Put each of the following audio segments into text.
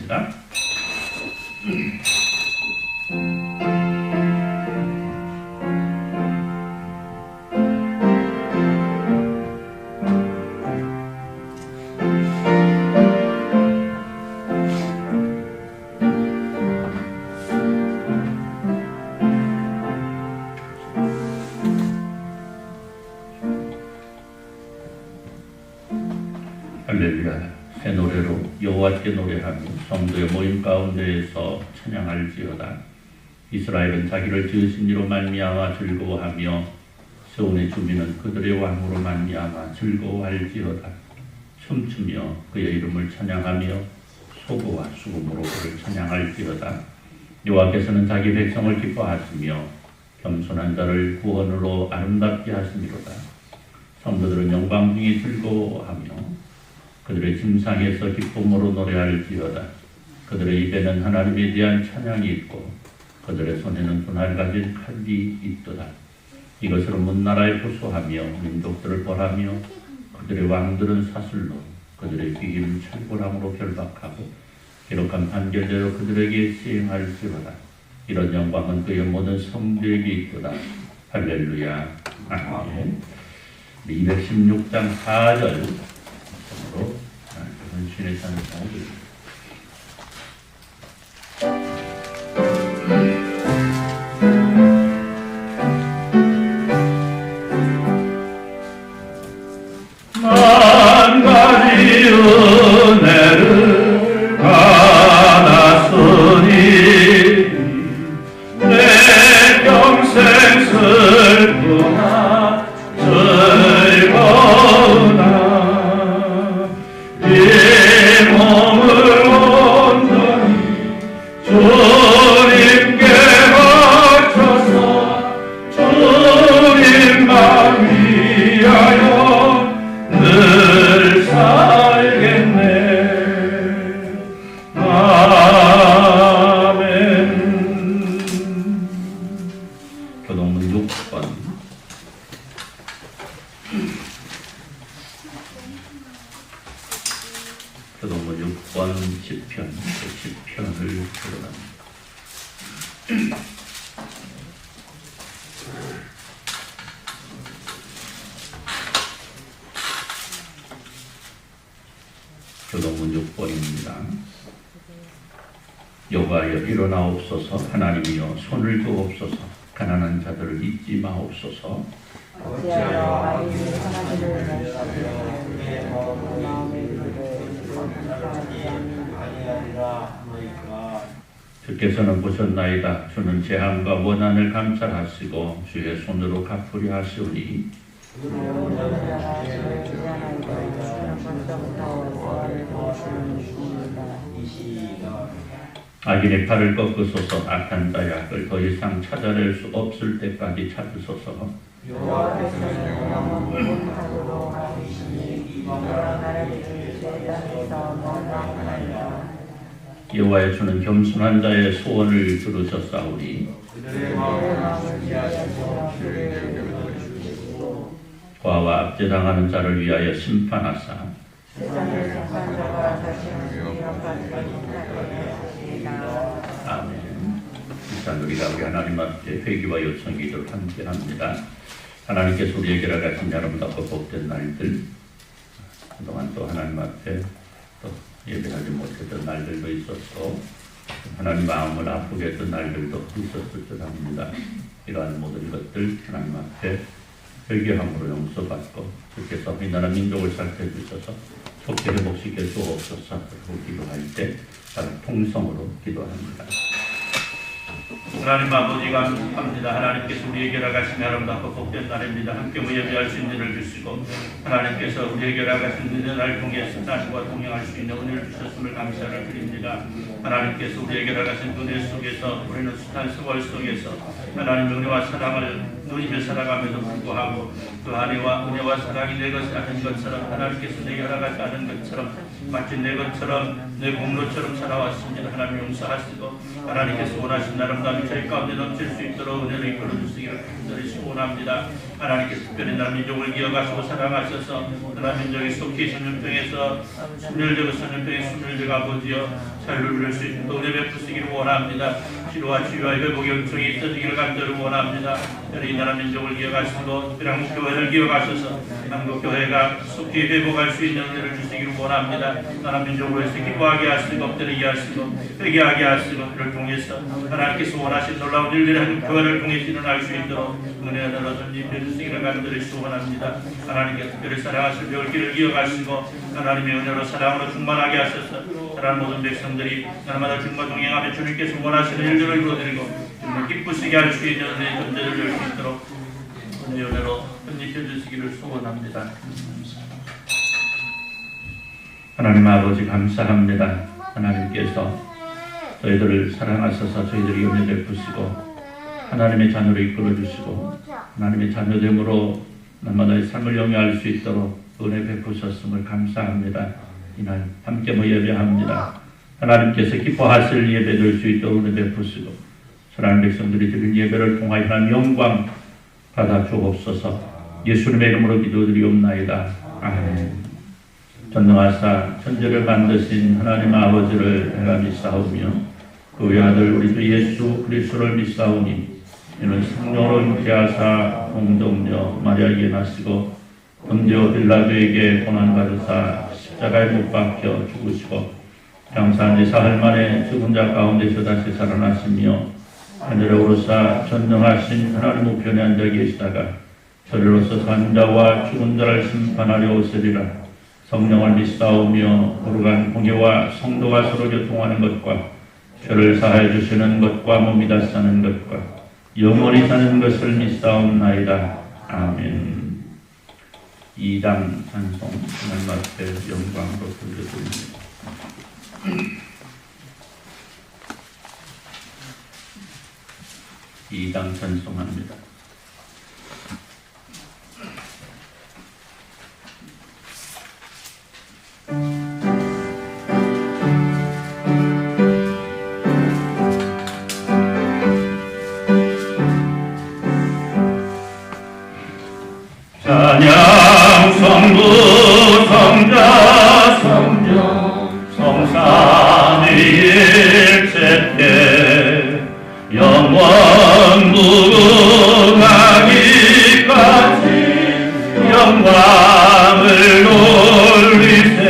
하겠습니다. 할렐루야. 새 노래로 여호와께 노래하며 성도의 모임 가운데에서 찬양할지어다. 이스라엘은 자기를 지으신 이로 말미암아 즐거워하며 세온의 주민은 그들의 왕으로 말미암아 즐거워할지어다. 춤추며 그의 이름을 찬양하며 소고와 수금으로 그를 찬양할지어다. 여호와께서는 자기 백성을 기뻐하시며 겸손한 자를 구원으로 아름답게 하시미로다. 성도들은 영광 중에 즐거워하며 그들의 침상에서 기쁨으로 노래할지어다. 그들의 입에는 하나님에 대한 찬양이 있고 그들의 손에는 분할 가진 칼이 있도다. 이것으로 문나라에 호소하며 민족들을 벌하며 그들의 왕들은 사슬로 그들의 귀임은 철골함으로 결박하고 기록한 판결대로 그들에게 시행할지어다. 이런 영광은 그의 모든 성도에게 있도다. 할렐루야. 아멘. 216장 4절 신의 찬송을 드립니다. 만 가지 은혜를 받았으니 내 평생 슬프나 즐거우나 주님께 바쳐서 주님만 위하여 늘 살겠네. 아멘. 교동문 6번. 교동문 6번 시편, 시편을 들어갑니다. 교동문 6번입니다. 여호와여 일어나옵소서. 하나님이여 손을 두옵소서. 가난한 자들을 잊지 마옵소서. 어찌하여 아이들이 하나님을 멈추며 그의 마음을 주께서는 보셨나이다. 주는 재앙과 원한을 감찰하시고 주의 손으로 갚으려 하시오니 악인의 팔을 꺾으소서. 악한 자의 악을 더 이상 찾아낼 수 없을 때까지 찾으소서. 여호와께서는 영원한 구원하도록 하시니 여러 나라의 주 땅에서 멸망하리라. 여호와의 주는 겸손한 자의 소원을 들으셨사오니 과와 압제당하는 자를 위하여 심판하사 세상의 심판자가 자신을 기억하시기 하리라. 아멘. 일단 우리가 우리 하나님 앞에 회개와 요청 기도를 함께 합니다. 하나님께서 우리에게 허락하신 여러분과 복된 날들, 그동안 또 하나님 앞에 또 예배하지 못했던 날들도 있었고 하나님 마음을 아프게 했던 날들도 있었을 듯 합니다. 이러한 모든 것들 하나님 앞에 회개함으로 용서받고 주께서 이 나라 민족을 살펴주셔서 좋게 회복시켜 주옵소서. 그리고 기도할 때 통성으로 기도합니다. 하나님 아버지 감사합니다. 하나님께서 우리에게 허락하신 아름답고 복된 날입니다. 함께 예배할 수 있는 일을 주시고 하나님께서 우리에게 허락하신 은혜의 날 통해서 하나님과 동행할 수 있는 은혜를 주셨음을 감사를 드립니다. 하나님께서 우리에게 허락하신 은혜 속에서 우리는 숱한 세월 속에서 하나님의 은혜와 사랑을 누리며 살아가면서 불구하고 그 은혜와 사랑이 내 것이 아닌 것처럼 하나님께서 내게 허락하지 않은 것처럼 마치 내 것처럼 내 공로처럼 살아왔습니다. 하나님 용서하시고 하나님께서 원하신 아름다움이 저희 가운데 넘칠 수 있도록 은혜를 이끌어 주시기를 간절히 소원합니다. 하나님께서 특별히 나라 민족을 기억하시고 사랑하셔서 나라 민족이 속히 전염병에서 순혈되고 전염병에 순혈되고 아버지여 잘 누릴 수 있도록 은혜 베푸시기를 원합니다. 치료와 치유와 회복의 은총이 있어지기를 간절히 원합니다. 특별히 이 나라 민족을 기억하시고 특별히 한국교회를 기억하셔서 한국교회가 속히 회복할 수 있는 은혜를 주시기를 원합니다. 나라 민족을 위해서 기뻐하게 하시고 엎드리게 하시고 회개하게 하시고 그를 통해서 하나님께서 원하신 놀라운 일들이 한국교회를 통해서 일어날 수 있도록 은혜를 얻어주시기를 주시기를 간절히 소원합니다. 하나님께서 특별히 사랑하실 배울길을 기억하시고 하나님의 은혜로 사랑으로 충만하게 하셔서 사랑하는 모든 백성들이 날마다 주님과 동행하며 주님께서 원하시는 일들을 이루어드리고 주님을 기쁘시게 할 수 있는 은혜의 존재를 열 수 있도록 은혜로 끝내켜 주시기를 소원합니다. 하나님 아버지 감사합니다. 하나님께서 저희들을 사랑하셔서 저희들이 은혜 베푸시고 하나님의 자녀로 이끌어 주시고 하나님의 자녀됨으로 날마다의 삶을 영위할 수 있도록 은혜 베푸셨음을 감사합니다. 이날 함께 예배합니다. 하나님께서 기뻐하실 예배 될 수 있도록 은혜 베푸시고 사랑하는 백성들이 드린 예배를 통하여 하나님 영광 받아 주옵소서. 예수님의 이름으로 기도드리옵나이다. 아멘. 전능하사 천지를 만드신 하나님 아버지를 내가 믿사오며 그의 아들 우리 주 예수 그리스도를 믿사오니 이는 성령으로 잉태하사 동정녀 마리아에게 나시고 본디오 빌라도에게 고난받으사 십자가에 못 박혀 죽으시고 장사한 지 사흘 만에 죽은 자 가운데서 다시 살아나시며 하늘에 오르사 전능하신 하나님 우편에 앉아 계시다가 저리로서 산 자와 죽은 자를 심판하려 오시리라. 성령을 믿사오며 거룩한 공예와 성도가 서로 교통하는 것과 죄를 사하여 주시는 것과 몸이 다 사는 것과 영원히 사는 것을 믿사옵나이다. 아멘. 2장 찬송 하나님 앞에 영광으로 돌려드립니다. 이 장 찬송합니다. 찬양 성부 성자 성령 성삼위일체때 영원 무궁하기까지 영광을 돌리세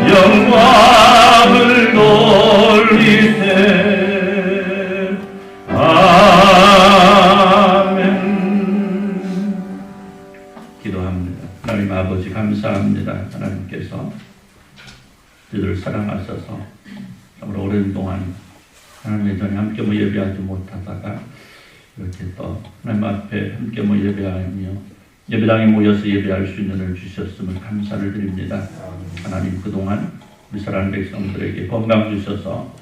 영광을 돌리세 아멘. 기도합니다. 하나님 아버지 감사합니다. 하나님께서 저희들을 사랑하셔서 정말 오랜 동안 하나님의 전에 함께 예배하지 못하다가 이렇게 또 하나님 앞에 함께 예배하며 예배당에 모여서 예배할 수 있는 은혜를 주셨음을 감사를 드립니다. 하나님 그동안 우리 사랑하는 백성들에게 건강 주셔서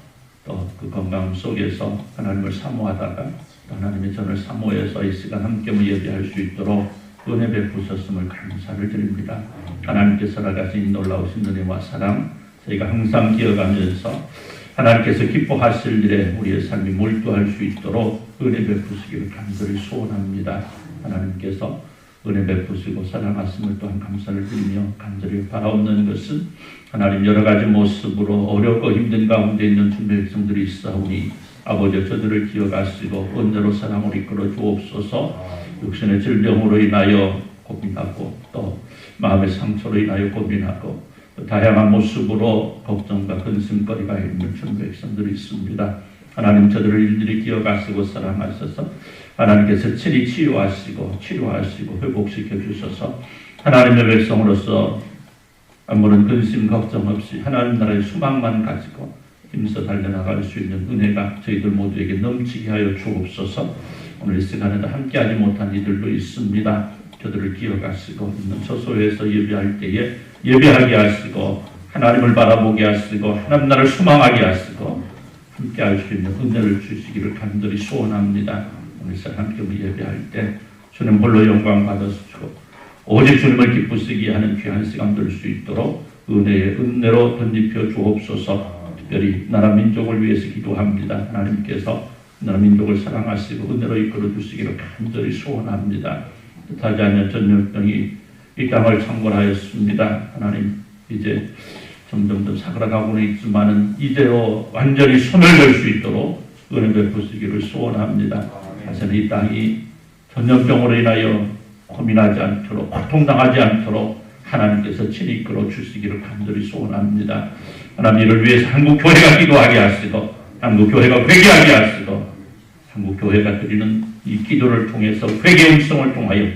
또 그 건강 속에서 하나님을 사모하다가 또 하나님의 전을 사모해서 이 시간 함께 예배할 수 있도록 은혜 베푸셨음을 감사를 드립니다. 하나님께서 나가신 놀라우신 은혜와 사랑 저희가 항상 기억하면서 하나님께서 기뻐하실 일에 우리의 삶이 몰두할 수 있도록 은혜 베푸시기를 간절히 소원합니다. 하나님께서 은혜 베푸시고 사랑하심을 또한 감사를 드리며 간절히 바라옵는 것은 하나님 여러 가지 모습으로 어렵고 힘든 가운데 있는 주님의 백성들이 있사오니 아버지 저들을 기억하시고 은혜로 사랑으로 이끌어 주옵소서. 육신의 질병으로 인하여 고민하고 또 마음의 상처로 인하여 고민하고 다양한 모습으로 걱정과 근심거리가 있는 주님의 백성들이 있습니다. 하나님 저들을 일일이 기억하시고 사랑하셔서 하나님께서 친히 치유하시고 회복시켜 주셔서 하나님의 백성으로서 아무런 근심 걱정 없이 하나님 나라의 수망만 가지고 힘써 달려나갈 수 있는 은혜가 저희들 모두에게 넘치게 하여 주옵소서. 오늘 이 시간에도 함께하지 못한 이들도 있습니다. 저들을 기억하시고 있는 처소에서 예배할 때에 예배하게 하시고 하나님을 바라보게 하시고 하나님 나라를 수망하게 하시고 함께할 수 있는 은혜를 주시기를 간절히 소원합니다. 우리 함께 예배할 때 주님 홀로 영광 받으시고 오직 주님을 기쁘시게 하는 귀한 시간 될 수 있도록 은혜의 은혜로 덧입혀 주옵소서. 특별히 나라 민족을 위해서 기도합니다. 하나님께서 나라 민족을 사랑하시고 은혜로 이끌어 주시기를 간절히 소원합니다. 뜻하지 않는 전염병이 이 땅을 창궐하였습니다. 하나님, 이제 점점 더 사그라가고는 있지만은 이제로 완전히 소멸될 수 있도록 은혜 베푸시기를 소원합니다. 하시는 이 땅이 전염병으로 인하여 고민하지 않도록 고통당하지 않도록 하나님께서 친히 이끌어 주시기를 간절히 소원합니다. 하나님, 이를 위해서 한국교회가 기도하게 하시고 한국교회가 회개하게 하시고 한국교회가 드리는 이 기도를 통해서 회개의 음성을 통하여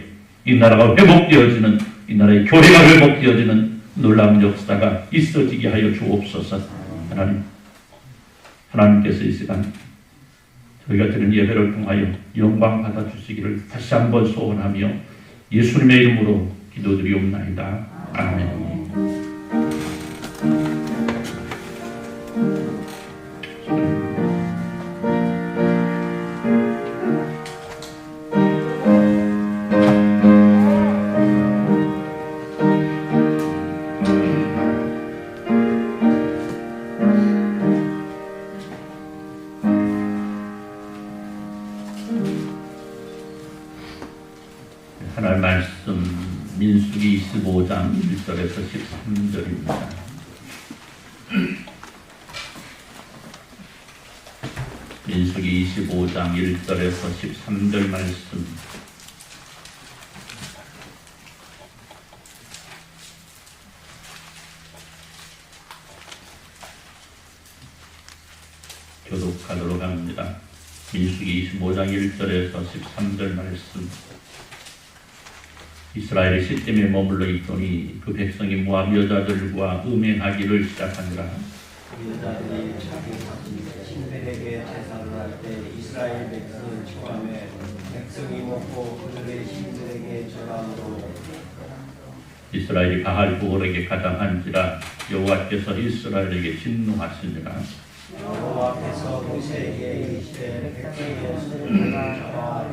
이 나라가 회복되어지는, 이 나라의 교회가 회복되어지는 놀라운 역사가 있어지게 하여 주옵소서. 하나님께서 이 시간 저희가 드리는 예배를 통하여 영광 받아주시기를 다시 한번 소원하며 예수님의 이름으로 기도드리옵나이다. 아멘. 하나님 말씀 민수기 25장 1절에서 13절입니다. 민수기 25장 1절에서 13절 말씀. 교독하도록 합니다. 민수기 25장 1절에서 13절 말씀. 이스라엘이 시딤에 머물러 있더니 그 백성이 모압 여자들과 음행하기를 시작하니라. 여자들이 자기 신들에게 제사를 할 때 이스라엘 백성을 청함에 백성이 먹고 그들의 신들에게 절함으로 이스라엘이 바알 부올에게 가담한지라 여호와께서 이스라엘에게 진노하시니라. 여호와께서 모세에게 이르시되 백성의 신들을 잡아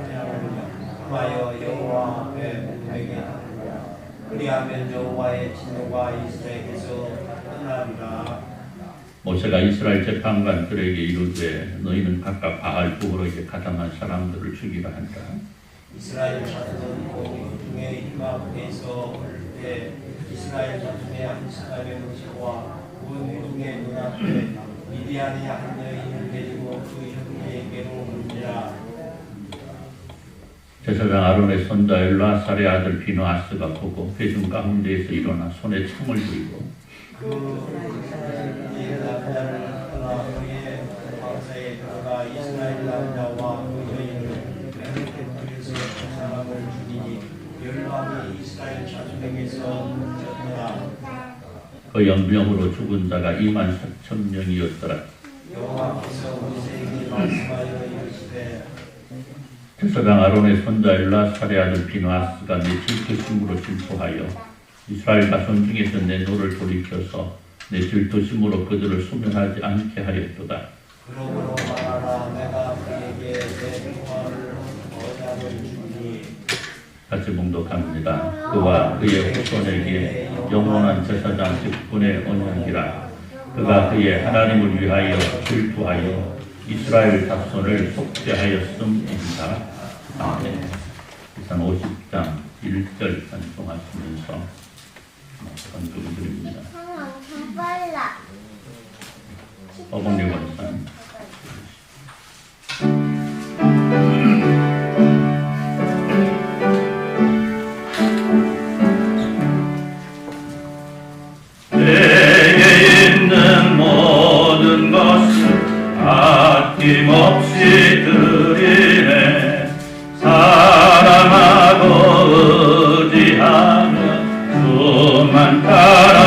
하여 여호와 앞에 목매게 하느라. 그리하면 여호와의 진노가 이스라엘에게서 떠나리라. 모세가 이스라엘 재판관들에게 이르되 너희는 각각 바알 부올에게 가담한 사람들을 죽이라 한다. 이스라엘 자손은 그 중에 이마에서 올 때 이스라엘 자손의 한 사람의 모세와 그 중에 눈앞에 미디안의 한 여인을 데리고 그 형제에게로 온지라. 제사장 아론의 손자 엘라살의 아들 비누아스가 보고 회중 가운데에서 일어나 손에 창을 들고 그 남자를 떠나 그의 방사에 들어가 이스라엘 남자와 그 여인을 베르테에서 그 사람을 죽이니 열방이 이스라엘 자손에게서 졌더라. 그 연병으로 죽은 자가 24,000명이었더라. 여호와께서 모세에게 말씀하여 이르시되 제사장 아론의 손자 엘라살의 아들 비누아스가 내 질투심으로 질투하여 이스라엘 자손 중에서 내 노를 돌이켜서 내 질투심으로 그들을 소멸하지 않게 하였도다. 그러므로 말하라. 내가 그에게 내 평화를 거자를 주니 같이 봉독합니다. 그와 그의 후손에게 영원한 제사장 직분의 언약이라. 그가 그의 하나님을 위하여 질투하여 이스라엘 자손을 속죄하였음이다. 아멘. 이상 50장 1절 찬송하시면서 건축을 드립니다. 엄청 빨라. 어봉리 원산. 내게 있는 모든 것을 아낌없이 드리네. 사랑하고 의지하며 주만 따라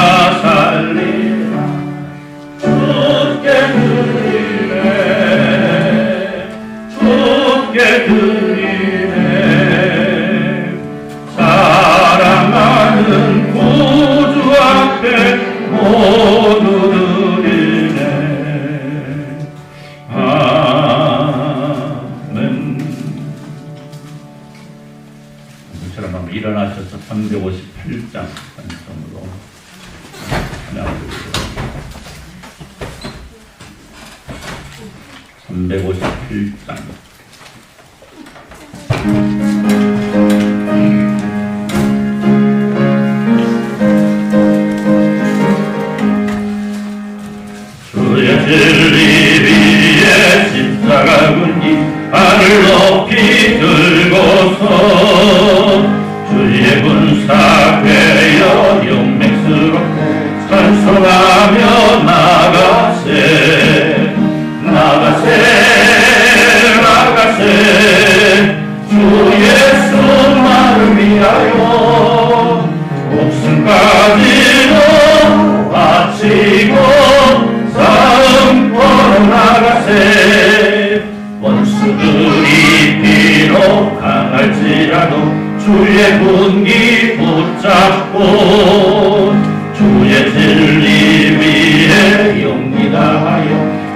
살리라. 주께 드리라. 그럼 일어나셔서 358장 찬송으로 나오겠습니다. 357장. 주의 진리 위에 십자가 군기 하늘 높이 들고서 주의 군사 되어 용맹스럽게 찬송하며 나가세 주 예수만을 위하여 목숨까지도 바치고 싸움터로 나가세 원수들이 비록 강할지라도 주의 군기 붙잡고 주의 진리 위에 용기 다하여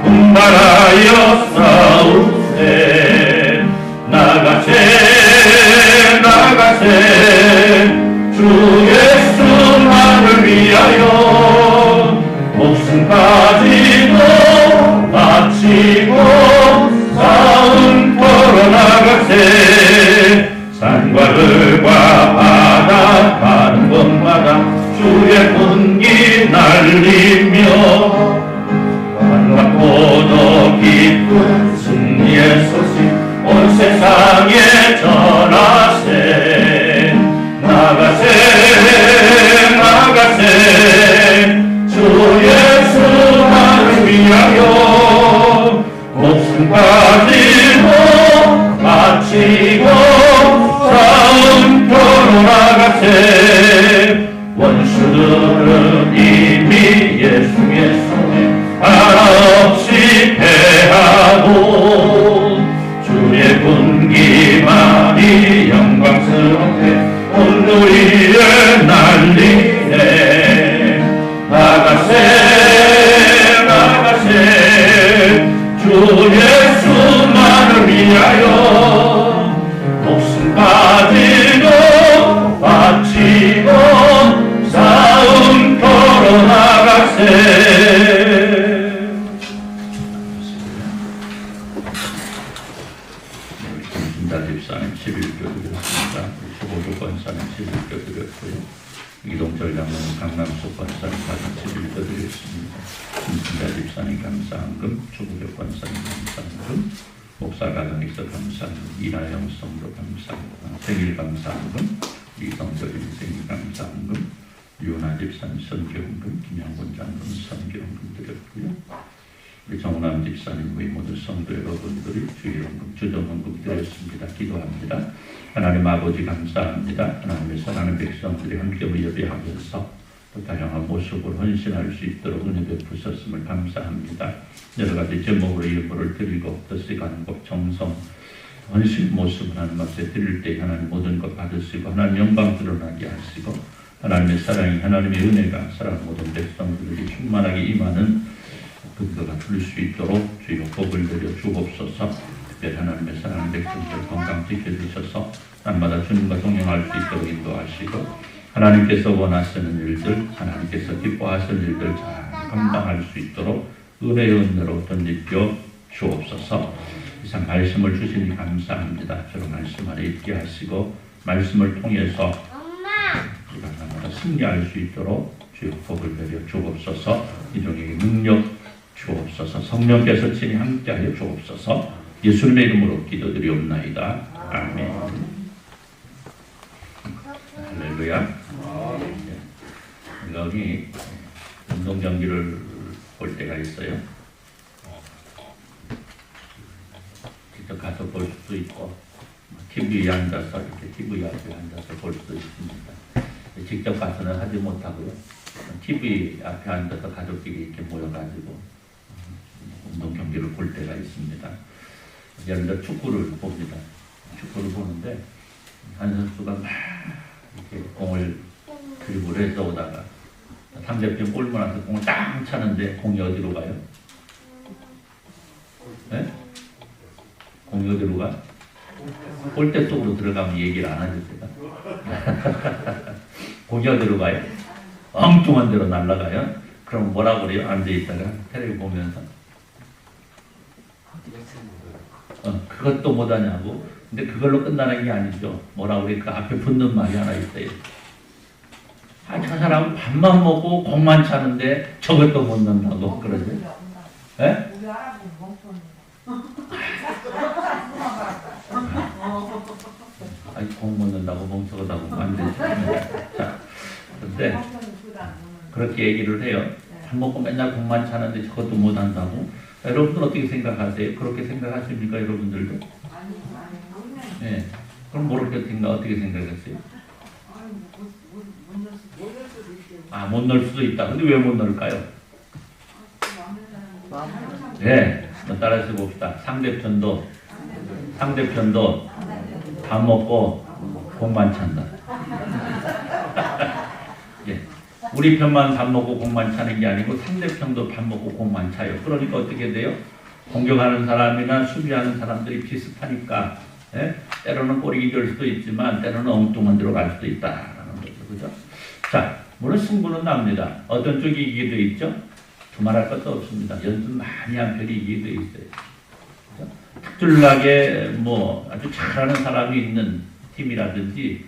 분발하여 싸우세 나가세 주 예수만을 위하여 목숨까지도 바치고 싸움터로 나가세 산과 들과 바다 가는 곳마다 주의 군기 날리며 반갑고도 기쁜 승리의 소식 온 세상에 전하세 나가세 주 예수만을 위하여 목숨까지도 바치고 싸움터로 나가세 원수들은 이미 예수의 손에 하나없이 패하고 주의 군기만이 영광스럽게 온 우리를 날리네 나가세 주 예수만을 위하여 목숨까지도 바치고 싸움터로 나가세. 김진달 집사님 11조 드렸습니다. 15조 권사님 11조 드렸고요. 이동철 장로님 강남수 권사님 11조 드렸습니다. 김진달 집사님 감사한금, 조국혁 권사님 감사한금, 목사 가정에서 감사한금, 이나영 성도 감사한금, 생일 감사한금, 이성철님 생일 감사한금, 유나 집사님 선교헌금, 김양곤 장로님 선교헌금 드렸고요. 우리 정남 집사님 우리 모두 성도 여러분들이 주일헌금, 주정헌금 드렸습니다. 기도합니다. 하나님 아버지 감사합니다. 하나님의 사랑하는 백성들이 함께 예배하면서 또 다양한 모습으로 헌신할 수 있도록 은혜 베푸셨음을 감사합니다. 여러 가지 제목으로 예물을 드리고 뜻이 가는 것 정성 헌신 모습을 하나님 앞에 드릴 때 하나님 모든 것 받으시고 하나님 영광 드러나게 하시고 하나님의 사랑이 하나님의 은혜가 사랑하는 모든 백성들에게 충만하게 임하는 근거가 될 수 있도록 주여 복을 내려 주옵소서. 특별히 하나님의 사랑하는 백성들 건강 지켜주셔서 날마다 주님과 동행할 수 있도록 인도하시고 하나님께서 원하시는 일들 하나님께서 기뻐하시는 일들 잘 감당할 수 있도록 은혜의 은혜로 덧입혀 주옵소서. 이상 말씀을 주시니 감사합니다. 주로 말씀 안에 있게 하시고 말씀을 통해서 우리가 날마다 승리할 수 있도록 주여 복을 내려 주옵소서. 이종에게 능력 주옵소서. 성령께서 친히 함께하여 주옵소서. 예수님의 이름으로 기도드리옵나이다. 아멘. 할렐루야. 여기 운동 경기를 볼 때가 있어요. 직접 가서 볼 수도 있고 TV에 앉아서 이렇게 TV 앞에 앉아서 볼 수도 있습니다. 직접 가서는 하지 못하고요. TV 앞에 앉아서 가족끼리 이렇게 모여가지고 운동 경기를 볼 때가 있습니다. 예를 들어 축구를 봅니다. 축구를 보는데 한 선수가 막 이렇게 공을 드리블해서 오다가 상대편 골문 앞에 공을 딱 차는데 공이 어디로 가요? 네? 공이 어디로 가? 골대 쪽으로 들어가면 얘기를 안 하죠, 제가. 거기 어디로 가요? 엉뚱한 데로 날아가요? 그럼 뭐라고 그래요? 앉아있다가 텔레비 보면서 그것도 못하냐고. 근데 그걸로 끝나는 게 아니죠. 뭐라고 그래? 그 앞에 붙는 말이 하나 있어요. 아, 저 사람은 밥만 먹고 공만 차는데 저것도 못 넣는다고 그러죠. 예? 아니, 공 못 넣는다고 멍청하다고 안 되죠. 자, 근데 그렇게 얘기를 해요. 밥 먹고 맨날 공만 차는데 저것도 못 한다고. 여러분들 어떻게 생각하세요? 그렇게 생각하십니까, 여러분들도? 네. 그럼 어떻게 생각했어요? 아, 못 넣을 수도 있다. 근데 왜 못 넣을까요? 네. 따라서 봅시다. 상대편도 밥 먹고 공만 찬다. 예. 우리 편만 밥 먹고 공만 차는 게 아니고 상대편도 밥 먹고 공만 차요. 그러니까 어떻게 돼요? 공격하는 사람이나 수비하는 사람들이 비슷하니까, 예? 때로는 꼬리기 될 수도 있지만 때로는 엉뚱한 데로 갈 수도 있다라는 거죠. 그죠? 자, 물론 승부는 납니다. 어떤 쪽이 이기게 돼 있죠? 두말할 것도 없습니다. 연습 많이 한 편이 이기게 돼 있어요. 그죠? 특출나게 뭐 아주 잘하는 사람이 있는 팀이라든지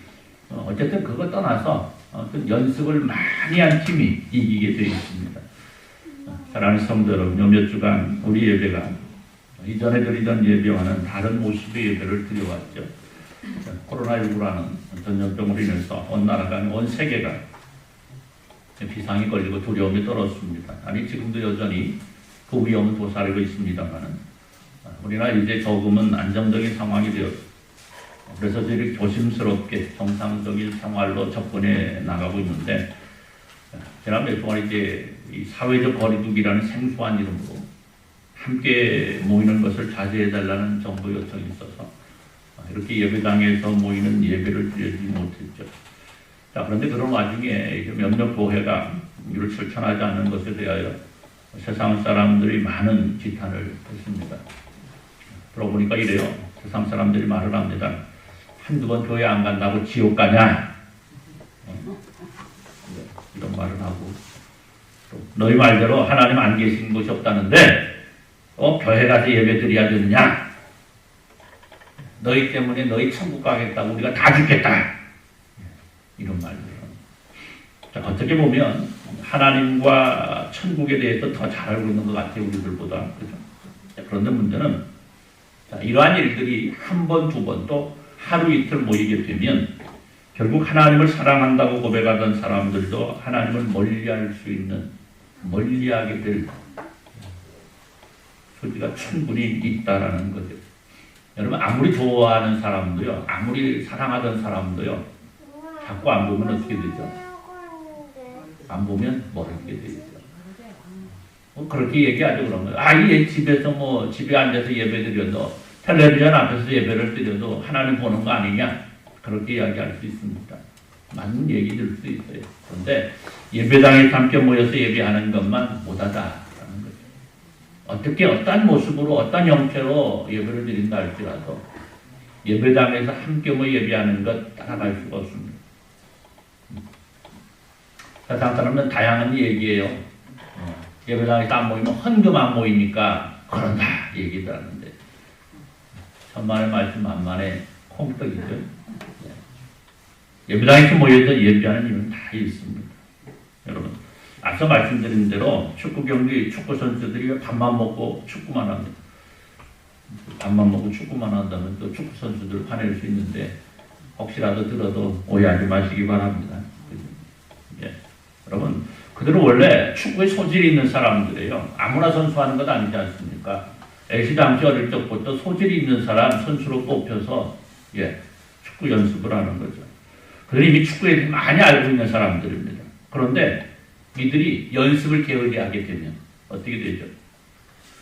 어쨌든 그거 떠나서 연습을 많이 한 팀이 이기게 되어 있습니다. 사랑하는 성도 여러분, 요 몇 주간 우리 예배가 이전에 드리던 예배와는 다른 모습의 예배를 드려왔죠. 코로나19라는 전염병으로 인해서 온 나라가 온 세계가 비상이 걸리고 두려움이 떨었습니다. 아니 지금도 여전히 그 위험은 도사리고 있습니다만은 우리나라 이제 조금은 안정적인 상황이 되었습니다. 그래서 이렇게 조심스럽게 정상적인 생활로 접근해 나가고 있는데, 지난 몇 동안 이제 이 사회적 거리두기라는 생소한 이름으로 함께 모이는 것을 자제해달라는 정부 요청이 있어서 이렇게 예배당에서 모이는 예배를 드리지 못했죠. 자, 그런데 그런 와중에 몇몇 교회가 이를 실천하지 않는 것에 대하여 세상 사람들이 많은 지탄을 했습니다. 들어보니까 이래요. 세상 사람들이 말을 합니다. 한두 번 교회 안 간다고 지옥 가냐? 이런 말을 하고, 또 너희 말대로 하나님 안 계신 곳이 없다는데 교회 가서 예배 드려야 되느냐? 너희 때문에 너희 천국 가겠다고 우리가 다 죽겠다. 이런 말들을 합니다. 어떻게 보면 하나님과 천국에 대해서 더 잘 알고 있는 것 같아요. 우리들보다. 그죠? 그런데 문제는 이러한 일들이 한 번, 두 번, 또 하루 이틀 모이게 되면 결국 하나님을 사랑한다고 고백하던 사람들도 하나님을 멀리하게 될 소지가 충분히 있다라는 거죠. 여러분, 아무리 좋아하는 사람도요, 아무리 사랑하던 사람도요, 자꾸 안 보면 어떻게 되죠? 안 보면 모르게 되죠. 그렇게 얘기하죠, 그런 거예요. 이 집에서 집에 앉아서 예배 드려도, 텔레비전 앞에서 예배를 드려도 하나님 보는 거 아니냐? 그렇게 이야기할 수 있습니다. 맞는 얘기들 수 있어요. 그런데 예배당에 함께 모여서 예배하는 것만 못하다라는 거죠. 어떻게 어떤 모습으로 어떤 형태로 예배를 드린다 할지라도 예배당에서 함께 모여 예배하는 것 따라갈 수가 없습니다. 세상 사람은 다양한 얘기예요. 예배당에서 안 모이면 헌금 안 모이니까 그런다 얘기도 하는데 천만의 말씀 만만의 콩떡이죠. 예배당에서 모여서 예배하는 이유는 다 있습니다. 여러분, 앞서 말씀드린 대로 축구 경기, 축구 선수들이 밥만 먹고 축구만 합니다. 밥만 먹고 축구만 한다면 또 축구 선수들 화낼 수 있는데 혹시라도 들어도 오해하지 마시기 바랍니다. 예. 여러분, 그들은 원래 축구에 소질이 있는 사람들이에요. 아무나 선수하는 것 아니지 않습니까? 애시당시 어릴 적부터 소질이 있는 사람 선수로 뽑혀서 축구 연습을 하는 거죠. 그들이 이미 축구에 대해 많이 알고 있는 사람들입니다. 그런데 이들이 연습을 게을리하게 되면 어떻게 되죠?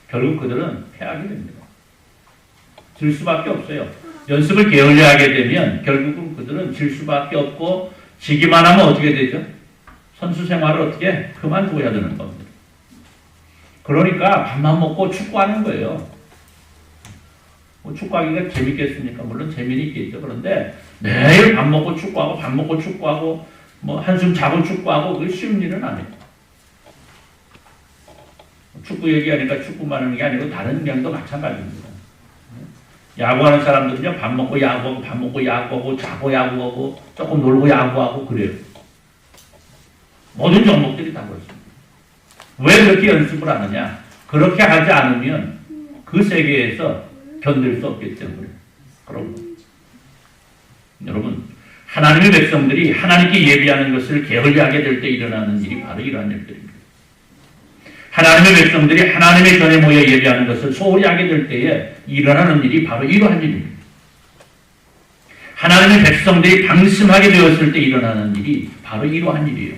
결국 그들은 패하게 됩니다. 질 수밖에 없어요. 연습을 게을리하게 되면 결국은 그들은 질 수밖에 없고 지기만 하면 어떻게 되죠? 선수 생활을 어떻게 그만두어야 되는 겁니다. 그러니까 밥만 먹고 축구하는 거예요. 뭐 축구하기가 재밌겠습니까? 물론 재미는 있겠죠. 그런데 매일 밥 먹고 축구하고 밥 먹고 축구하고 뭐 한숨 자고 축구하고 그게 쉬운 일은 아니에요. 축구 얘기하니까 축구만 하는 게 아니고 다른 경도 마찬가지입니다. 야구하는 사람들은요, 밥 먹고 야구하고 밥 먹고 야구하고 자고 야구하고 조금 놀고 야구하고 그래요. 모든 종목들이 다 그렇습니다. 왜 그렇게 연습을 하느냐? 그렇게 하지 않으면 그 세계에서 견딜 수 없기 때문에 그런 거예요. 여러분, 하나님의 백성들이 하나님께 예배하는 것을 게을리하게 될 때 일어나는 일이 바로 이러한 일들입니다. 하나님의 백성들이 하나님의 전에 모여 예배하는 것을 소홀히 하게 될 때에 일어나는 일이 바로 이러한 일입니다. 하나님의 백성들이 방심하게 되었을 때 일어나는 일이 바로 이러한 일이에요.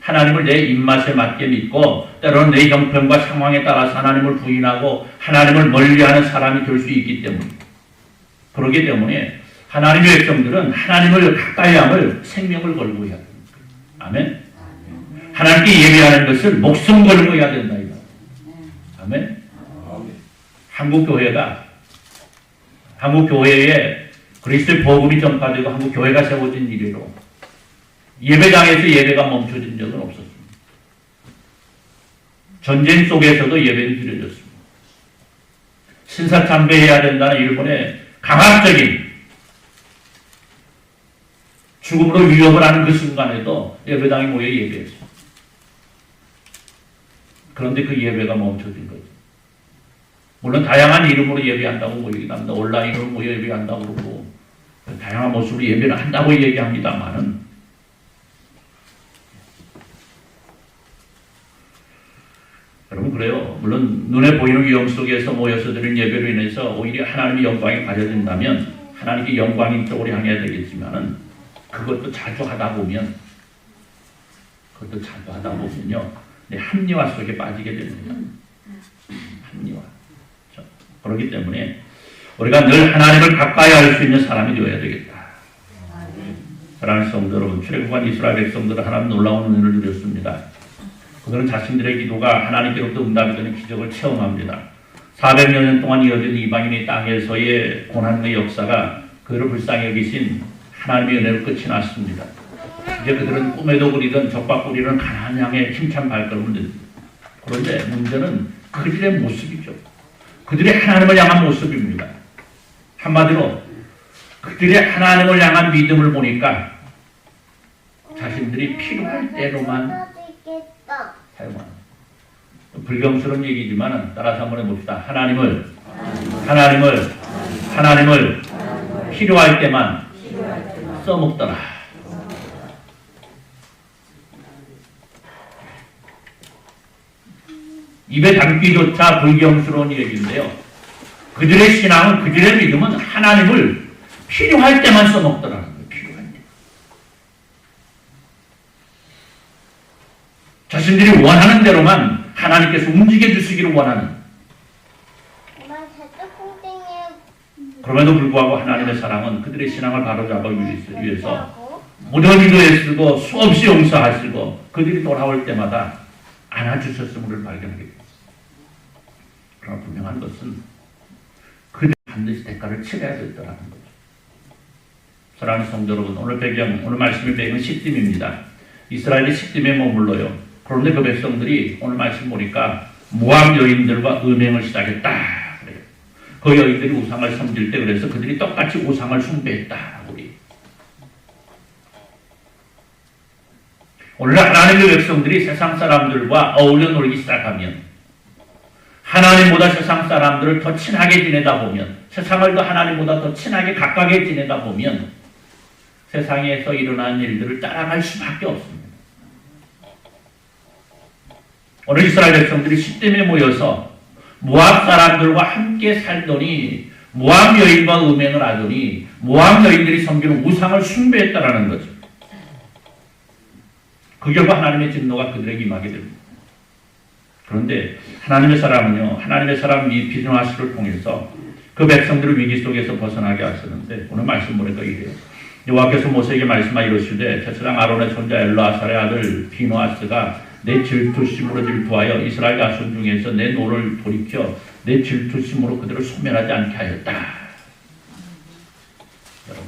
하나님을 내 입맛에 맞게 믿고 때로는 내 형편과 상황에 따라서 하나님을 부인하고 하나님을 멀리하는 사람이 될 수 있기 때문에 그렇기 때문에 하나님의 백성들은 하나님을 가까이 함을 생명을 걸고 해야 됩니다. 아멘. 하나님께 예배하는 것을 목숨 걸고 해야 된다. 아멘. 한국교회에 그리스도의 복음이 전파되고 한국교회가 세워진 이래로 예배당에서 예배가 멈춰진 적은 없었습니다. 전쟁 속에서도 예배는 드려졌습니다. 신사참배해야 된다는 일본의 강압적인 죽음으로 위협을 하는 그 순간에도 예배당에 모여 예배했습니다. 그런데 그 예배가 멈춰진 거죠. 물론 다양한 이름으로 예배한다고 모이긴 합니다. 온라인으로 모여 예배한다고 그러고 다양한 모습으로 예배를 한다고 얘기합니다만은 여러분 그래요. 물론 눈에 보이는 위험 속에서 모여서 드리는 예배로 인해서 오히려 하나님의 영광이 가려진다면 하나님께 영광인 쪽으로 향해야 되겠지만은 그것도 자주 하다 보면요. 합리화 속에 빠지게 됩니다. 합리화. 그렇기 때문에 우리가 늘 하나님을 가까이 할 수 있는 사람이 되어야 되겠다. 사랑하는 성도 여러분, 출애굽한 이스라엘 백성들은 하나님 놀라운 은혜를 누렸습니다. 그들은 자신들의 기도가 하나님께로부터 응답이 되는 기적을 체험합니다. 400여 년 동안 이어진 이방인의 땅에서의 고난의 역사가 그들을 불쌍히 여기신 하나님의 은혜로 끝이 났습니다. 이제 그들은 꿈에도 그리던 적박꾸리는 가나안 향해 힘찬 발걸음을 냅니다. 그런데 문제는 그들의 모습이죠. 그들의 하나님을 향한 모습입니다. 한마디로 그들의 하나님을 향한 믿음을 보니까 자신들이 필요할 때로만 사용하는 불경스러운 얘기지만 따라서 한번 해봅시다. 하나님을 필요할 때만 써먹더라. 입에 담기조차 불경스러운 얘기인데요. 그들의 신앙은, 그들의 믿음은 하나님을 필요할 때만 써먹더라는 거예요. 필요할 때. 자신들이 원하는 대로만 하나님께서 움직여 주시기를 원하는. 그럼에도 불구하고 하나님의 사랑은 그들의 신앙을 바로잡기 위해서 무더기도 애쓰고 수없이 용서하시고 그들이 돌아올 때마다 안아주셨음을 발견하게 됩니다. 그러나 분명한 것은 그들이 반드시 대가를 치러야 됐다는 거죠. 사랑하는 성도 여러분, 오늘 말씀의 배경은 시딤입니다. 이스라엘이 시딤에 머물러요. 그런데 그 백성들이 오늘 말씀 보니까 모압 여인들과 음행을 시작했다. 그래요. 그 여인들이 우상을 섬길 때 그래서 그들이 똑같이 우상을 숭배했다. 오늘 하나님의 백성들이 세상 사람들과 어울려 놀기 시작하면 하나님보다 세상 사람들을 더 친하게 지내다 보면 세상을 더 하나님보다 더 친하게 가깝게 지내다 보면 세상에서 일어나는 일들을 따라갈 수밖에 없습니다. 오늘 이스라엘 백성들이 시딤에 모여서 모압 사람들과 함께 살더니 모압 여인과 음행을 하더니 모압 여인들이 섬기는 우상을 숭배했다라는 거죠. 그 결과 하나님의 진노가 그들에게 임하게 됩니다. 그런데 하나님의 사람은요, 하나님의 사람 비누아스를 통해서 그 백성들을 위기 속에서 벗어나게 하셨는데 오늘 말씀 보니까 이래요. 여호와께서 모세에게 말씀하여 이르시되 제사장 아론의 손자 엘르아살의 아들 비누아스가 내 질투심으로 질투하여 이스라엘 자손 중에서 내 노를 돌이켜 내 질투심으로 그들을 소멸하지 않게 하였다. 여러분,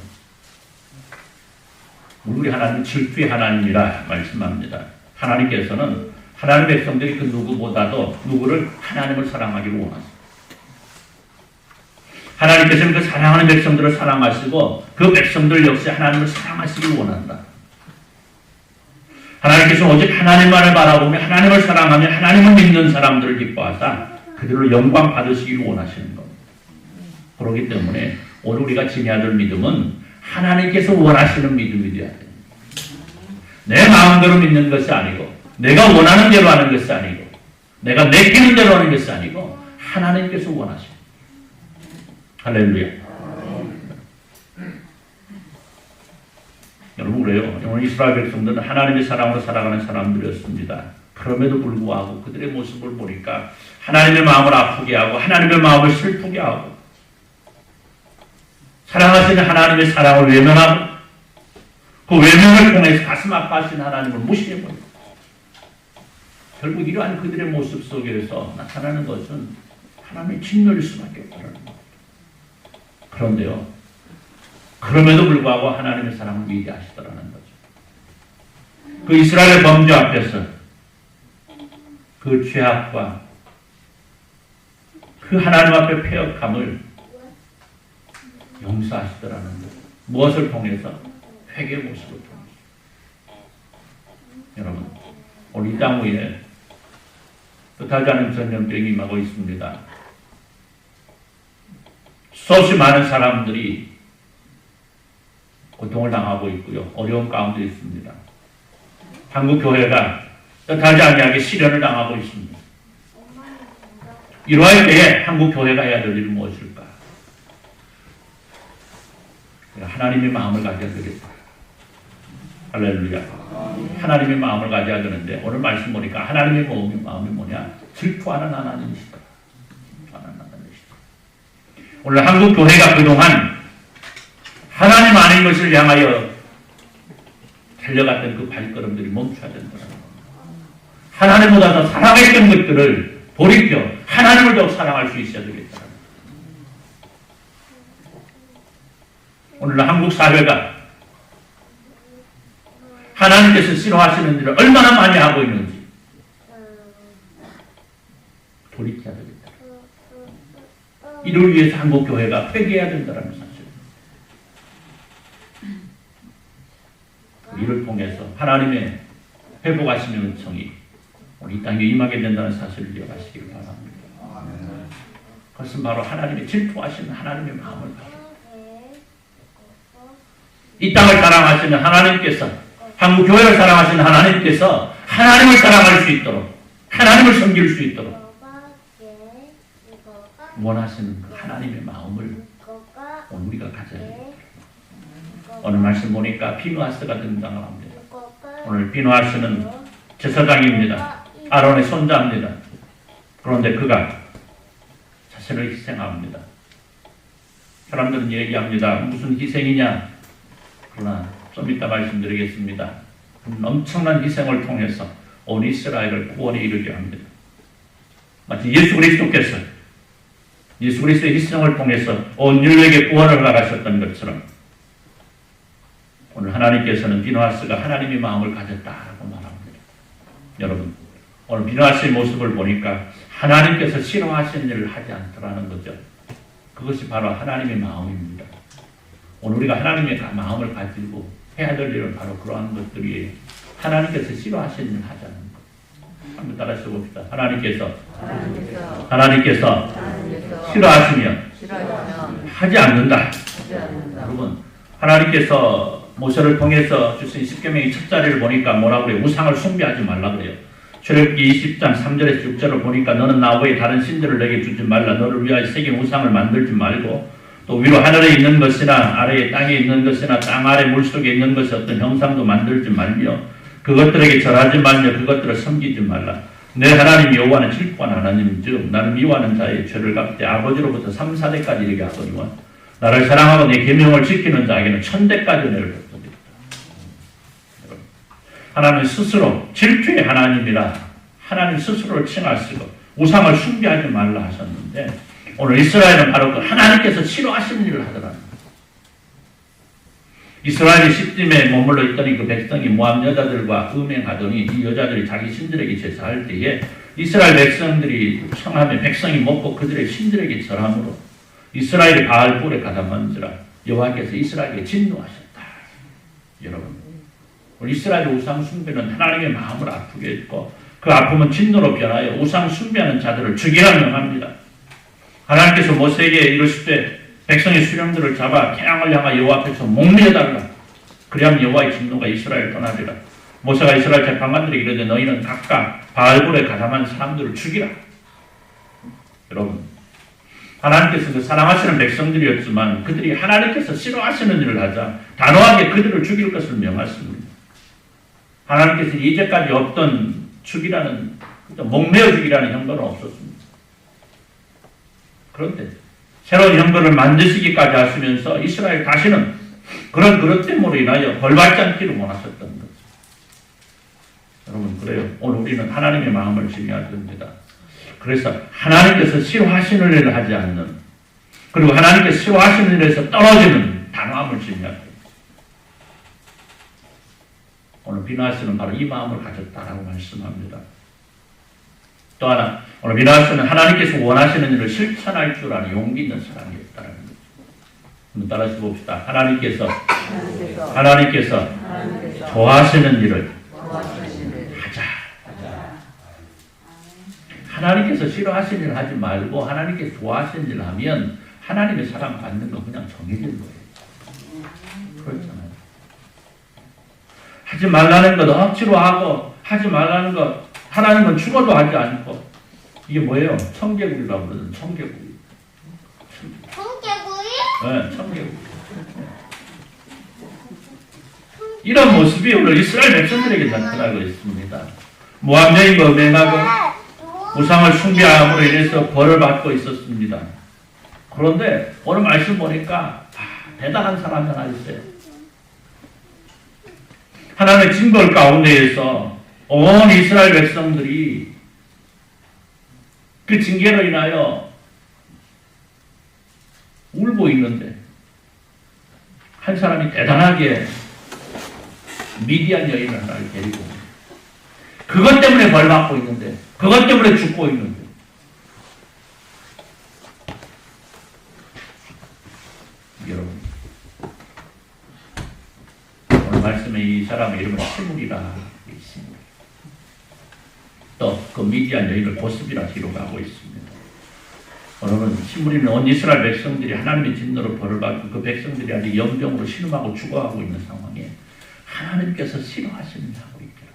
우리 하나님 질투의 하나님이라 말씀합니다. 하나님께서는 하나님의 백성들이 그 누구보다도 누구를 하나님을 사랑하기를 원하십니다. 하나님께서는 그 사랑하는 백성들을 사랑하시고 그 백성들 역시 하나님을 사랑하시길 원한다. 하나님께서는 오직 하나님만을 바라보며 하나님을 사랑하며 하나님을 믿는 사람들을 기뻐하사 그들로 영광 받으시길 원하시는 겁니다. 그렇기 때문에 오늘 우리가 지녀야 될 믿음은 하나님께서 원하시는 믿음이 되어야 됩니다. 내 마음대로 믿는 것이 아니고 내가 원하는 대로 하는 것이 아니고 내가 내키는 대로 하는 것이 아니고 하나님께서 원하십니다. 할렐루야. 여러분 그래요. 오늘 이스라엘 백성들은 하나님의 사랑으로 살아가는 사람들이었습니다. 그럼에도 불구하고 그들의 모습을 보니까 하나님의 마음을 아프게 하고 하나님의 마음을 슬프게 하고 사랑하시는 하나님의 사랑을 외면하고 그 외면을 통해서 가슴 아파하시는 하나님을 무시해버립니다. 결국 이러한 그들의 모습 속에서 나타나는 것은 하나님의 진멸일 수밖에 없다는 겁니다. 그런데요, 그럼에도 불구하고 하나님의 사랑을 위대하시더라는 거죠. 그 이스라엘의 범죄 앞에서 그 죄악과 그 하나님 앞에 패역함을 용서하시더라는 거죠. 무엇을 통해서? 회개의 모습을 통해서. 여러분, 오늘 이 땅 위에 뜻하지 않은 전염병이 임하고 있습니다. 수없이 많은 사람들이 고통을 당하고 있고요. 어려운 가운데 있습니다. 한국 교회가 뜻하지 아니하게 시련을 당하고 있습니다. 이러할 때에 한국 교회가 해야 될 일은 무엇일까? 하나님의 마음을 가져야 되겠다. 할렐루야. 하나님의 마음을 가져야 되는데 오늘 말씀 보니까 하나님의 마음이 뭐냐? 질투하는 하나님이시다. 오늘 한국 교회가 그동안 하나님 아닌 것을 향하여 달려갔던 그 발걸음들이 멈춰야 된다는 겁니다. 하나님보다 더 사랑했던 것들을 돌이켜 하나님을 더 사랑할 수 있어야 되겠다는 겁니다. 오늘 한국 사회가 하나님께서 싫어하시는 일을 얼마나 많이 하고 있는지 돌이켜야 되겠다. 이를 위해서 한국 교회가 회개해야 된다는 사실. 이를 통해서 하나님의 회복하시는 은총이 우리 이 땅에 임하게 된다는 사실을 기억하시길 바랍니다. 그것은 바로 하나님의 질투하시는 하나님의 마음을 가지고 이 땅을 사랑하시는 하나님께서 한국 교회를 사랑하시는 하나님께서 하나님을 사랑할 수 있도록 하나님을 섬길 수 있도록 원하시는 그 하나님의 마음을 오늘 우리가 가져야 됩니다. 오늘 말씀 보니까 비누아스가 등장을 합니다. 오늘 비누아스는 제사장입니다. 아론의 손자입니다. 그런데 그가 자신을 희생합니다. 사람들은 얘기합니다. 무슨 희생이냐? 그러나 좀 이따 말씀드리겠습니다. 엄청난 희생을 통해서 온 이스라엘을 구원에 이르게 합니다. 마치 예수 그리스도의 희생을 통해서 온 인류에게 구원을 나가셨던 것처럼 오늘 하나님께서는 비누아스가 하나님의 마음을 가졌다라고 말합니다. 여러분, 오늘 비누아스의 모습을 보니까 하나님께서 싫어하시는 일을 하지 않더라는 거죠. 그것이 바로 하나님의 마음입니다. 오늘 우리가 하나님의 마음을 가지고 해야 될 일은 바로 그러한 것들이에요. 하나님께서 싫어하시는 일을 하지 않는 것. 한번 따라서 봅시다. 하나님께서 싫어하시며 하지 않는다. 여러분, 하나님께서 모세를 통해서 주신 십계명의 첫 자리를 보니까 뭐라고 그래요? 우상을 숭배하지 말라 그래요. 출애굽기 20장 3절에서 6절을 보니까 너는 나 외에 다른 신들을 내게 주지 말라. 너를 위하여 새긴 우상을 만들지 말고 또 위로 하늘에 있는 것이나 아래에 땅에 있는 것이나 땅 아래 물속에 있는 것이 어떤 형상도 만들지 말며 그것들에게 절하지 말며 그것들을 섬기지 말라. 내 하나님 여호와는 질투한 하나님이즉 나는 미워하는 자의 죄를 갚되 아버지로부터 3, 4대까지 이르게 하거니와 나를 사랑하고 내 계명을 지키는 자에게는 1000대까지 은혜를 베푸리라. 하나님 스스로 질투의 하나님이라 하나님 스스로를 칭하시고 우상을 숭배하지 말라 하셨는데 오늘 이스라엘은 바로 그 하나님께서 싫어하시는 일을 하더라고요. 이스라엘이 시딤에 머물러 있더니 그 백성이 모압 여자들과 음행하더니 이 여자들이 자기 신들에게 제사할 때에 이스라엘 백성들이 청함에 백성이 먹고 그들의 신들에게 절함으로 이스라엘이 바알볼에 가담한지라 여호와께서 이스라엘에게 진노하셨다. 여러분, 우리 이스라엘의 우상 숭배는 하나님의 마음을 아프게 했고 그 아픔은 진노로 변하여 우상 숭배하는 자들을 죽이라 명합니다. 하나님께서 모세에게 이르실 때 백성의 수령들을 잡아 태양을 향하여 여호와 앞에서 목매어달라. 그리하면 여호와의 진노가 이스라엘을 떠나리라. 모세가 이스라엘 재판관들에게 이르되 너희는 각각 바알볼에 가담한 사람들을 죽이라. 여러분, 하나님께서 그 사랑하시는 백성들이었지만 그들이 하나님께서 싫어하시는 일을 하자 단호하게 그들을 죽일 것을 명하십니다. 하나님께서 이제까지 없던 죽이라는 목매어 죽이라는 형벌은 없었습니다. 그런데 새로운 형벌을 만드시기까지 하시면서 이스라엘 다시는 그런 그릇 때문으로 인하여 벌받지 않기를 원하셨던 거죠. 여러분, 그래요. 오늘 우리는 하나님의 마음을 중요하게 됩니다. 그래서 하나님께서 싫어하시는 일을 하지 않는, 그리고 하나님께서 싫어하시는 일에서 떨어지는 단호함을 중요하게 됩니다. 오늘 비나스는 바로 이 마음을 가졌다라고 말씀합니다. 또 하나, 오늘 비나스는 하나님께서 원하시는 일을 실천할 줄 아는 용기 있는 사람이었다는 거죠. 한번 따라서 봅시다. 하나님께서 좋아하시는 일을 하자. 하나님께서 싫어하시는 일을 하지 말고 하나님께서 좋아하시는 일을 하면 하나님의 사랑 받는 거 그냥 정해진 거예요. 그렇잖아요. 하지 말라는 것 억지로 하고 하지 말라는 것 하라는 건 죽어도 하지 않고 이게 뭐예요? 청개구리라고 그러는 청개구리. 청개구리? 네, 청개구리. 이런 모습이 오늘 이스라엘 백성들에게 나타나고 있습니다. 모압 여인과 음행하고 우상을 숭배함으로 인해서 벌을 받고 있었습니다. 그런데 오늘 말씀 보니까 대단한 사람이 하나 있어요. 하나님의 징벌 가운데에서 온 이스라엘 백성들이 그 징계로 인하여 울고 있는데 한 사람이 대단하게 미디안 여인을 하나를 데리고 그것 때문에 벌받고 있는데 그것 때문에 죽고 있는데 여러분, 오늘 말씀에 이 사람의 이름은 시므리라 있습니다. 또 그 미디안 여인을 보스비라 기록하고 있습니다. 오늘은 시므리는 온 이스라엘 백성들이 하나님의 진노로 벌을 받고 그 백성들이 아직 연병으로 신음하고 죽어가고 있는 상황에 하나님께서 싫어하시는 일 하고 있더라.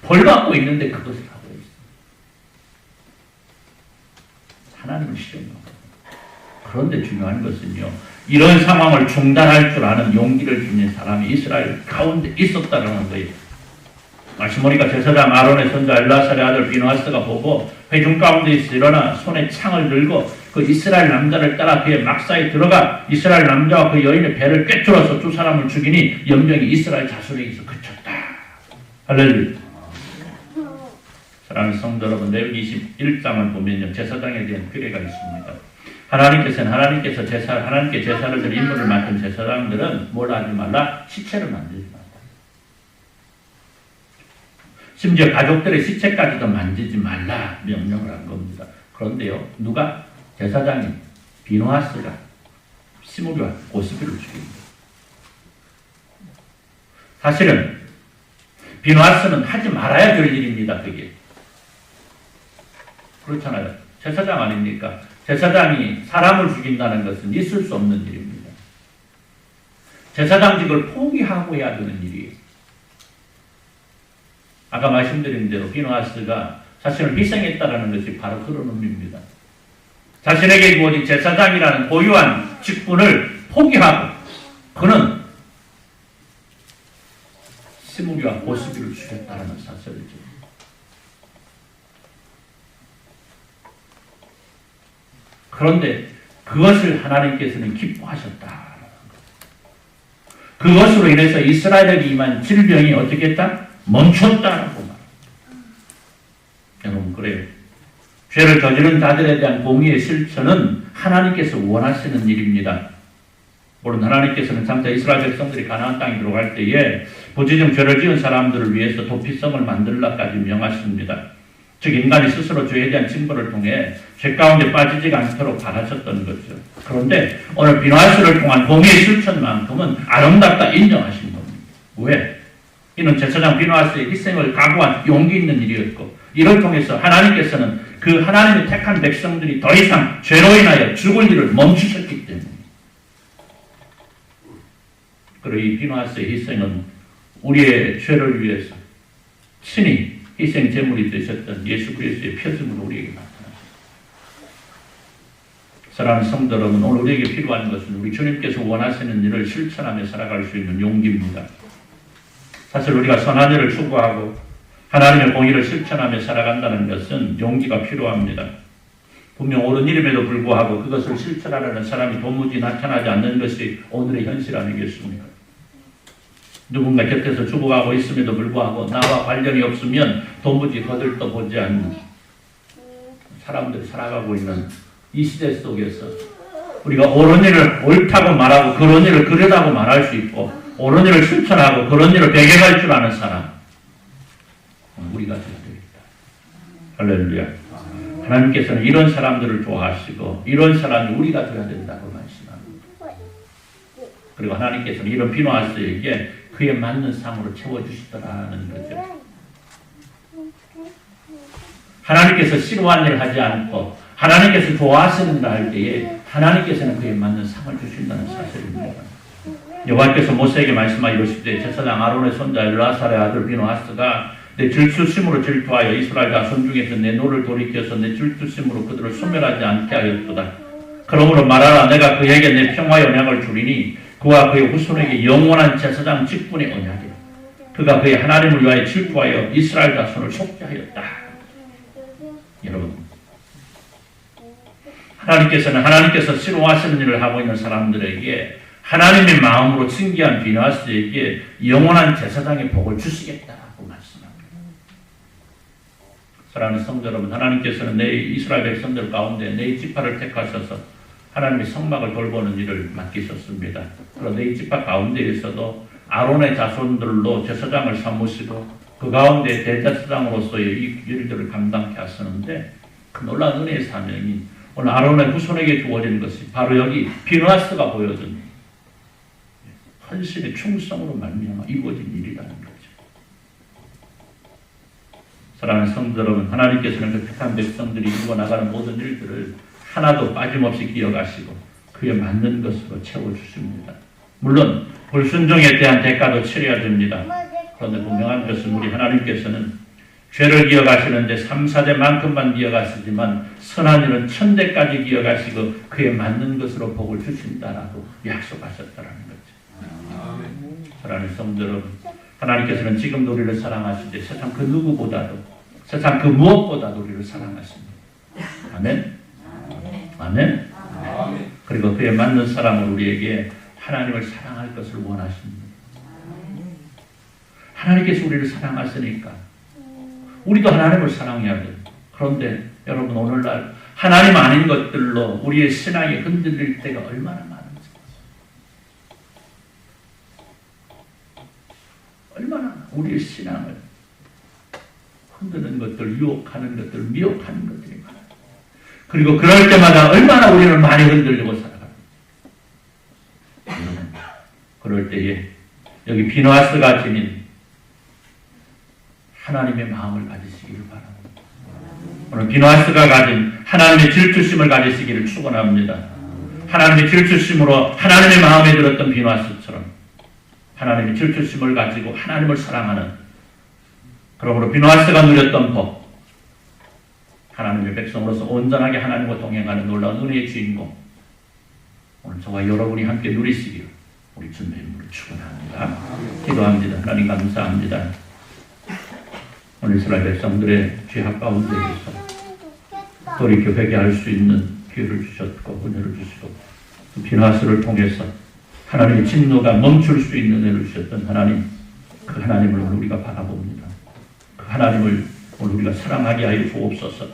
벌받고 있는데 그것을 하고 있습니다. 하나님을 싫어합니다. 그런데 중요한 것은요, 이런 상황을 중단할 줄 아는 용기를 주는 사람이 이스라엘 가운데 있었다는 거예요. 말씀보니까 제사장 아론의 손자 엘라살의 아들 비누아스가 보고 회중 가운데에서 일어나 손에 창을 들고 그 이스라엘 남자를 따라 그의 막사에 들어가 이스라엘 남자와 그 여인의 배를 꿰뚫어서 두 사람을 죽이니 연병이 이스라엘 자손에게서 그쳤다. 할렐루야. 사랑하는 성도 여러분, 레위기 21장을 보면요, 제사장에 대한 규례가 있습니다. 하나님께 제사를 드릴 임무를 맡은 제사장들은 뭘 하지 말라? 시체를 만들지 말라. 심지어 가족들의 시체까지도 만지지 말라 명령을 한 겁니다. 그런데요, 누가? 제사장인 비누아스가 시므리와 고스비를 죽입니다. 사실은 비누아스는 하지 말아야 될 일입니다. 그게 그렇잖아요. 제사장 아닙니까? 제사장이 사람을 죽인다는 것은 있을 수 없는 일입니다. 제사장직을 포기하고 해야 되는 일이에요. 아까 말씀드린 대로 비누아스가 자신을 희생했다는 것이 바로 그런 의미입니다. 자신에게 주어진 제사장이라는 고유한 직분을 포기하고 그는 시므리와 고스비를 죽였다는 사실이죠. 그런데 그것을 하나님께서는 기뻐하셨다. 그것으로 인해서 이스라엘에게 임한 질병이 어떻게 했다? 멈췄다라고 말합니다. 여러분 그래요. 죄를 저지른 자들에 대한 공의의 실천은 하나님께서 원하시는 일입니다. 물론 하나님께서는 장차 이스라엘 백성들이 가나안 땅에 들어갈 때에 부지중 죄를 지은 사람들을 위해서 도피성을 만들라까지 명하십니다. 즉 인간이 스스로 죄에 대한 징벌을 통해 죄 가운데 빠지지 않도록 바라셨던 거죠. 그런데 오늘 비누하스를 통한 공의의 실천만큼은 아름답다 인정하신 겁니다. 왜? 이는 제사장 비누하스의 희생을 각오한 용기 있는 일이었고 이를 통해서 하나님께서는 그 하나님의 택한 백성들이 더 이상 죄로 인하여 죽을 일을 멈추셨기 때문에 그리고 이 비누하스의 희생은 우리의 죄를 위해서 친히 희생 제물이 되셨던 예수 그리스도의 표징으로 우리에게 나타나셨습니다. 사랑하는 성도 여러분, 오늘 우리에게 필요한 것은 우리 주님께서 원하시는 일을 실천하며 살아갈 수 있는 용기입니다. 사실 우리가 선한 일을 추구하고 하나님의 공의를 실천하며 살아간다는 것은 용기가 필요합니다. 분명 옳은 일임에도 불구하고 그것을 실천하려는 사람이 도무지 나타나지 않는 것이 오늘의 현실 아니겠습니까? 누군가 곁에서 죽어가고 있음에도 불구하고 나와 관련이 없으면 도무지 거들떠 보지 않는 사람들이 살아가고 있는 이 시대 속에서 우리가 옳은 일을 옳다고 말하고 그런 일을 그러다고 말할 수 있고 옳은 일을 실천하고 그런 일을 배격할 줄 아는 사람 우리가 되어야 되겠다. 할렐루야. 하나님께서는 이런 사람들을 좋아하시고 이런 사람이 우리가 되어야 된다고 말씀합니다. 그리고 하나님께서는 이런 비누하스에게 그에 맞는 상으로 채워주시더라는 거죠. 하나님께서 싫어하는 일을 하지 않고 하나님께서 좋아하시는 일을 할 때에 하나님께서는 그에 맞는 상을 주신다는 사실입니다. 여호와께서 모세에게 말씀하시되 제사장 아론의 손자 엘르아살의 아들 비누하스가 내 질투심으로 질투하여 이스라엘 자손 중에서 내 노를 돌이켜서 내 질투심으로 그들을 소멸하지 않게 하였도다. 그러므로 말하라. 내가 그에게 내 평화의 언약을 주리니 그와 그의 후손에게 영원한 제사장 직분의 언약이라. 그가 그의 하나님을 위하여 질투하여 이스라엘 자손을 속게 하였다. 여러분, 하나님께서 싫어하시는 일을 하고 있는 사람들에게 하나님의 마음으로 칭기한 비누하스에게 영원한 제사장의 복을 주시겠다고 말씀합니다. 사랑하는 성도 여러분, 하나님께서는 내 이스라엘 백성들 가운데 내 지파를 택하셔서 하나님의 성막을 돌보는 일을 맡기셨습니다. 그런데 이 지파 가운데에서도 아론의 자손들로 제사장을 삼으시고 그 가운데 대제사장으로서의 이 일들을 감당케 하시는데 그 놀라운 은혜의 사명이 오늘 아론의 후손에게 주어진 것이 바로 여기 비누하스가 보여준 헌신의 충성으로 말미암아 이루어진 일이라는 거죠. 사랑하는 성도 여러분, 하나님께서는 그 택한 백성들이 이루어 나가는 모든 일들을 하나도 빠짐없이 기억하시고 그에 맞는 것으로 채워주십니다. 물론 불순종에 대한 대가도 치러야 됩니다. 그런데 분명한 것은 우리 하나님께서는 죄를 기억하시는데 3, 4대만큼만 기억하시지만 선한 일은 1000대까지 기억하시고 그에 맞는 것으로 복을 주신다라고 약속하셨다라는 거죠. 사랑하는 성도 여러분, 하나님께서는 지금도 우리를 사랑하시되 세상 그 누구보다도 세상 그 무엇보다도 우리를 사랑하십니다. 아멘. 아멘. 그리고 그에 맞는 사람을 우리에게 하나님을 사랑할 것을 원하십니다. 하나님께서 우리를 사랑하시니까 우리도 하나님을 사랑해야 돼요. 그런데 여러분 오늘날 하나님 아닌 것들로 우리의 신앙이 흔들릴 때가 얼마나 많은지, 얼마나 우리의 신앙을 흔드는 것들, 유혹하는 것들, 미혹하는 것들이 많아요. 그리고 그럴 때마다 얼마나 우리는 많이 흔들리고 살아갑니다. 그럴 때에 여기 비누하스가 지닌 하나님의 마음을 가지시기를 바랍니다. 오늘 비누하스가 가진 하나님의 질투심을 가지시기를 축원합니다. 하나님의 질투심으로 하나님의 마음에 들었던 비누하스처럼 하나님의 질투심을 가지고 하나님을 사랑하는, 그러므로 비누하스가 누렸던 복, 하나님의 백성으로서 온전하게 하나님과 동행하는 놀라운 은혜의 주인공, 오늘 저와 여러분이 함께 누리시기를 우리 주님의 이름으로 축원합니다. 기도합니다. 하나님 감사합니다. 오늘 이스라엘 백성들의 죄악 가운데에서 돌이켜 회개할 수 있는 기회를 주셨고 은혜를 주시고 그 비누하스를 통해서 하나님의 진노가 멈출 수 있는 은혜를 주셨던 하나님, 그 하나님을 오늘 우리가 바라봅니다. 그 하나님을 오늘 우리가 사랑하게 하여 주옵소서.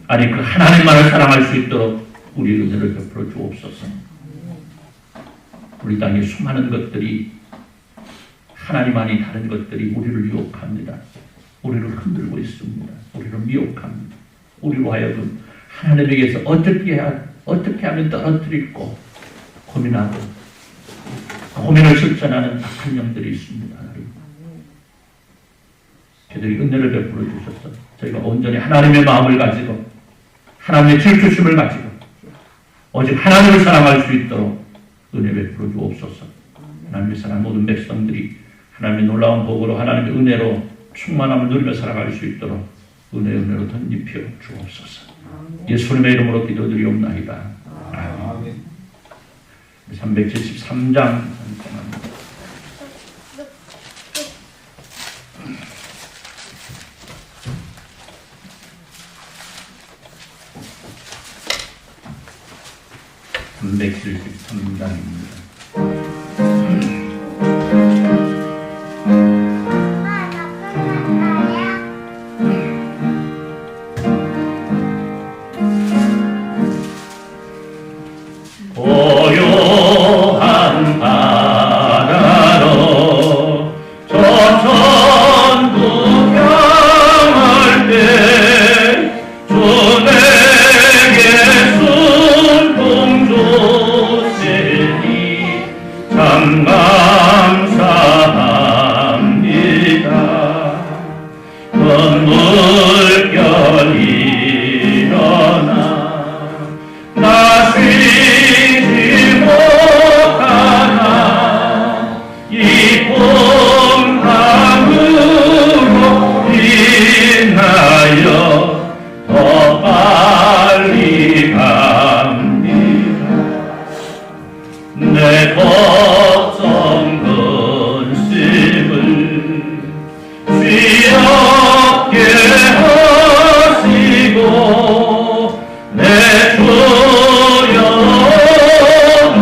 아니 그 하나님만을 사랑할 수 있도록 우리 은혜를 베풀어 주옵소서. 우리 땅에 수많은 것들이 하나님 아닌 다른 것들이 우리를 유혹합니다. 우리를 흔들고 있습니다. 우리를 미혹합니다. 우리로 하여금 하나님에게서 어떻게 하면 떨어뜨릴고 고민하고 고민을 실천하는 악한 영들이 있습니다. 하나님. 저들이 은혜를 베풀어 주셔서 저희가 온전히 하나님의 마음을 가지고 하나님의 질투심을 가지고 오직 하나님을 사랑할 수 있도록 은혜 베풀어 주옵소서. 하나님의 사랑 모든 백성들이 하나님의 놀라운 복으로 하나님의 은혜로 충만함을 누리며 살아갈 수 있도록 은혜로 덧입혀 주옵소서. 예수님의 이름으로 기도드리옵나이다. 아멘. 373장 선정합니다. 고요한 바다로 저천부 향할 때 주 내게 순종 주시니 참 감사합니다. 물결이 일어나 나 쉬지 못하나 이 풍랑으로 인하여 더 빨리 갑니다. 내 걱정 근심을 쉬었게 하시고 내 주여 눈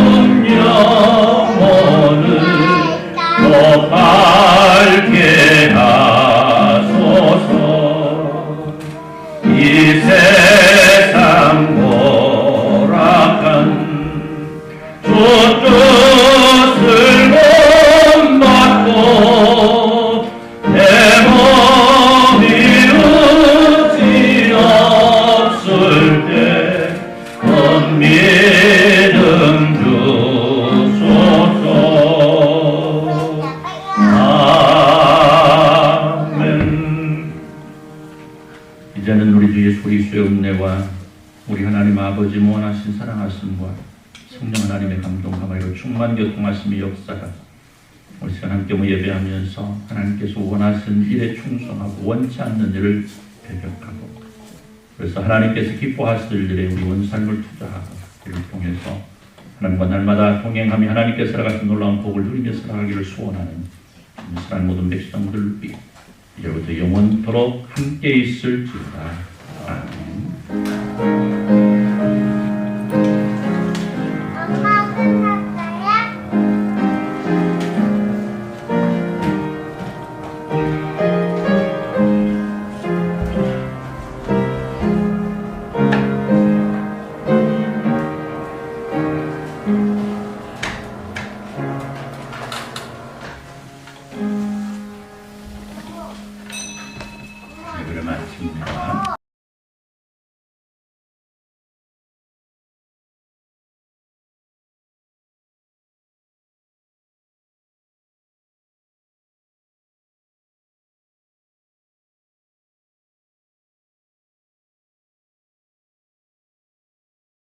영혼을 더 밝게 하소서. 이 세상 고락한 주 뜻을 못 받고 내 몸이 의지 없을 때 큰 믿음 주소서. 아멘. 이제는 우리 주 예수 그리스도의 은혜와 우리 하나님 아버지 무한하신 사랑하심과 성령 하나님의 감동함으로 충만 교통하심의 역사가 우리 시간 함께 예배하면서 하나님께서 원하신 일에 충성하고 원치 않는 일을 배격하고 그래서 하나님께서 기뻐하실 일에 우리 온 삶을 투자하고 이를 통해서 하나님과 날마다 동행하며 하나님께서 살아가신 놀라운 복을 누리며 살아가기를 소원하는 사랑 모든 백성들 위해 이제부터 영원토록 함께 있을지어다. 아멘.